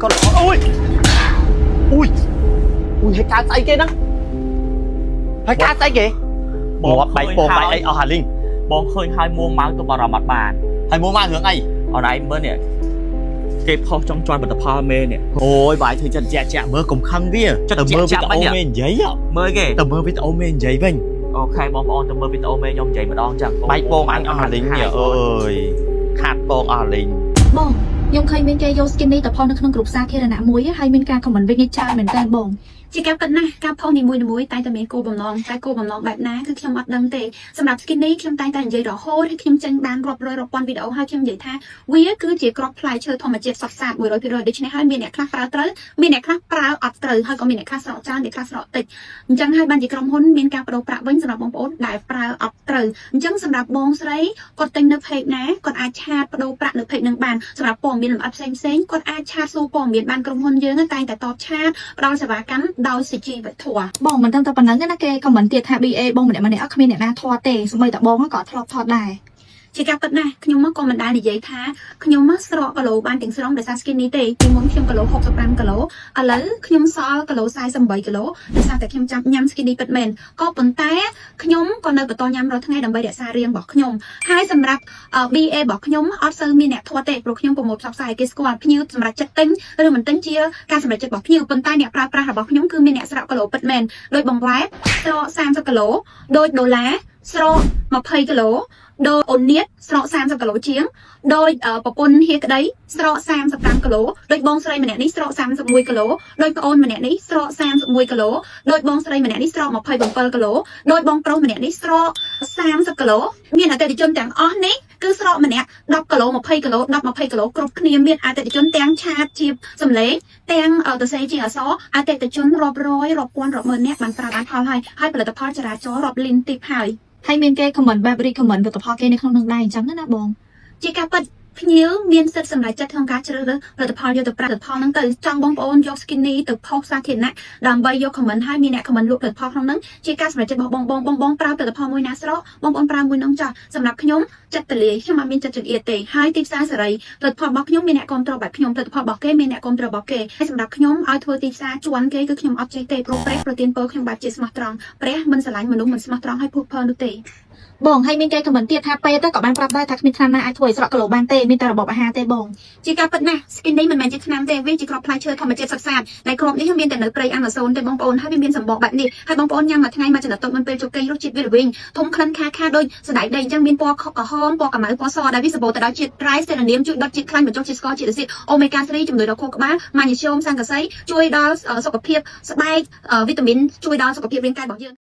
con ôi ui ui hay cá say kia đó hay cá say kìa một bảy bồn bảy ấy ở Hà Linh បងឃើញហើយមួងម៉ៅទៅបារម្ភបាន hay mua mang hướng ấy អនឯងមើលនេះគេផុសចង់ជន់ផលិតផលមេនេះ ôi bài thời chân chẹ chẹ mơ cùng khăn kia Chắc tờ chẹ mơ với chẹ tờ bánh ô nhỉ? men giấy á មើលគេ tờ mơ với tờ ô men giấy vinh អូខេបងប្អូនទៅមើលវីដេអូមេខ្ញុំនិយាយម្ដងចឹង bay bồn anh ở Hà Linh nhỉ ơi khát bồn ở Hà Linh បងខ្ញុំឃើញមានគេយក skin នេះទៅផុសនៅក្នុងក្រុមសាធារណៈមួយហើយមានការ comment វិញច្រើនមែនតើបងជាការពិតណាស់ការផុសនីមួយៗតែតែមានគោលបំណងតែគោលបំណងបែបណាគឺខ្ញុំអត់ដឹងទេសម្រាប់ skin នេះខ្ញុំតែងតែនិយាយរហូតហើយខ្ញុំចេញបានរាប់រយរាប់ពាន់វីដេអូហើយខ្ញុំនិយាយថាវាគឺជាគ្រាប់ផ្លែឈើធម្មជាតិសុទ្ធសាធ 100% ដូច្នេះហើយមានអ្នកខ្លះប្រើត្រូវមានអ្នកខ្លះប្រើអត់ត្រូវហើយក៏មានអ្នកខ្លះស្រកច្រើនអ្នកខ្លះស្រកតិចអញ្ចឹងហើយបានជាក្រុមហ៊ុនមានការបដូរប្រាក់វិញសម្រាប់បងប្អូនដែលប្រើអត់ត្រូវអញ្ចឹងសម្រាប់បងស្រីគាត់ទិញនៅ page ណាគាត់អាចឆាតបដូរប្រាក់នៅ page នឹងបានសម្រាប់ព័ត៌មានលម្អិតផ្សេងៗគាត់អាចឆាតសួរព័ត៌មានបានក្រុមហ៊ុនយើងតែងតែតបឆាតផ្ដល់សេវាកម្មដោយសេចក្ដីវត្ថុបងមិនដឹងតែប៉ុណ្ណឹងទេណាគេ comment ទៀតថា BA បងម្នាក់ៗអត់គ្មានអ្នកណាធាត់ទេសូម្បីតែបងក៏ធ្លាប់ធាត់ដែរជាការពិតណាស់ខ្ញុំមកក៏មិនដែលនិយាយថាខ្ញុំមកស្រកគីឡូបានទាំងស្រុងដោយសារ skin នេះទេពីមុនខ្ញុំគីឡូ65គីឡូឥឡូវខ្ញុំសល់គីឡូ48គីឡូដោយសារតែខ្ញុំចាំញ៉ាំ skin នេះពិតមែនក៏ប៉ុន្តែខ្ញុំក៏នៅបន្តញ៉ាំរាល់ថ្ងៃដើម្បីរក្សារាងរបស់ខ្ញុំហើយសម្រាប់ BA របស់ខ្ញុំអត់សូវមានអ្នកធាត់ទេព្រោះខ្ញុំប្រមូលផ្សព្វផ្សាយគេស្គាល់ភ្ញៀវសម្រាប់ចិត្តទិញឬមិនទិញជាការសម្រេចចិត្តរបស់ភ្ញៀវប៉ុន្តែអ្នកប្រើប្រាស់របស់ខ្ញុំគឺមានអ្នកស្រកគីឡូពិតមែនដោយបងវ៉ែតស្រក30គីឡូដោយដុល្លារស្រក20គីឡូដោយអូននៀតស្រក30គីឡូជាងដោយប្រពន្ធហៀក្តីស្រក35គីឡូដោយបងស្រីម្នាក់នេះស្រក31គីឡូដោយប្អូនម្នាក់នេះស្រក31គីឡូដោយបងស្រីម្នាក់នេះស្រក27គីឡូដោយបងប្រុសម្នាក់នេះស្រក30គីឡូមានអតិថិជនទាំងអស់នេះគឺស្រកម្នាក់10គីឡូ20គីឡូ10 20គីឡូគ្រប់គ្នាមានអតិថិជនទាំងឆាតជាសំឡេងទាំងទៅសេជាអសអតិថិជនរាប់រយរាប់ពាន់រាប់ម៉ឺននាក់បានប្រើបានផលហើយផលិតផលចរាចរណ៍រាប់លានទីបហើយមានគេ comment បែប recommend ផលិតផលគេនៅក្នុងនឹងដែរអញ្ចឹងណាបងជាការពិតភ្ញៀវមានសិទ្ធិសម្រេចចិត្តក្នុងការជ្រើសរើសផលិតផលយកទៅប្រើផលិតផលហ្នឹងទៅចង់បងប្អូនយក skin នេះទៅផុសសាធារណៈដើម្បីយក comment ហើយមានអ្នក comment លក់ផលិតផលក្នុងហ្នឹងជាការសម្រេចចិត្តរបស់បងប្រើផលិតផលមួយណាស្រកបងប្អូនប្រើមួយនោះចាស់សម្រាប់ខ្ញុំចិត្តតលាយខ្ញុំអត់មានចិត្តចង្អៀតទេហើយទីផ្សារសេរីផលិតផលរបស់ខ្ញុំមានអ្នកគ្រប់គ្រងបែបខ្ញុំផលិតផលរបស់គេមានអ្នកគ្រប់គ្រងរបស់គេហើយសម្រាប់ខ្ញុំឲ្យធ្វើទីផ្សារជន់គេគឺខ្ញុំអត់ចេះទេព្រោះព្រះប្រទានពរខ្ញុំបែបជាស្មោះត្រង់ព្រះមិនស្រឡាញ់មនុស្សមិនស្មោះត្រង់ឲ្យភ័ព្វភើនោះទេបងហើយមានគេ comment ទៀតថាពេទ្យទៅក៏បានប្រាប់ដែរថាគ្មានថ្នាំណាអាចធ្វើឲ្យស្រកគីឡូបានទេមានតែរបបអាហារទេបងជាការពិតណាស់ skin នេះមិនមែនជាថ្នាំទេវាជាគ្រាប់ផ្លែឈើធម្មជាតិសុទ្ធសាធដែលគ្រាប់នេះមានតែនៅព្រៃអាម៉ាហ្សូនទេបងប្អូនហើយវាមានសម្បកបែបនេះហើយបងប្អូនញ៉ាំមួយថ្ងៃមួយចំណតុកមុនពេលជប់គេងរសជាតិវាល្វីងធំក្លិនខាដូចសណ្តែកដីអញ្ចឹងមានពណ៌ក្រហមពណ៌ខ្មៅពណ៌សដែលវាសម្បូរទៅដោយជាតិត្រៃសេរ៉ានីមជួយដុតជាតិខ្លាញ់បញ្ចុះជាតិស្ករជាតិអាស៊ីតអូមេហ្គា3ជំនួយដល់ខួរក្បាលម៉ាញ៉េស្យូមសង្កសីជួយដល់សុខភាពស្បែកវីតាមីនជួយដល់សុខភាពរាងកាយរបស់យើង